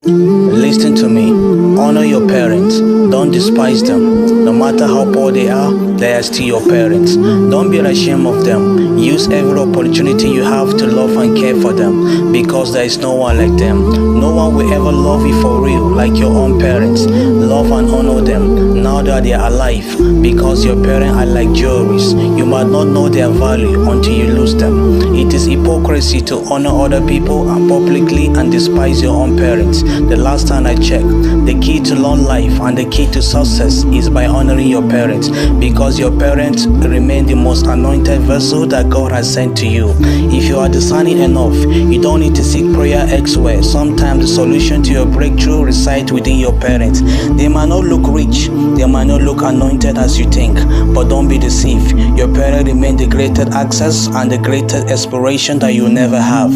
Listen to me. Honor your parents. Don't despise them. No matter how poor they are still your parents. Don't be ashamed of them. Use every opportunity you have to love and care for them because there is no one like them. No one will ever love you for real like your own parents. Love and honor them now that they are alive because your parents are like jewelries. You might not know their value until you lose them. It is hypocrisy to honor other people and publicly and despise your own parents. The last time I checked, the key to long life and the key to success is by honoring your parents because your parents remain the most anointed vessel that God has sent to you. If you are discerning enough, you don't need to seek prayer elsewhere. Sometimes the solution to your breakthrough resides within your parents. They might not look rich, they might not look anointed as you think, but don't be deceived. Your parents remain the greatest access and the greatest inspiration that you never have.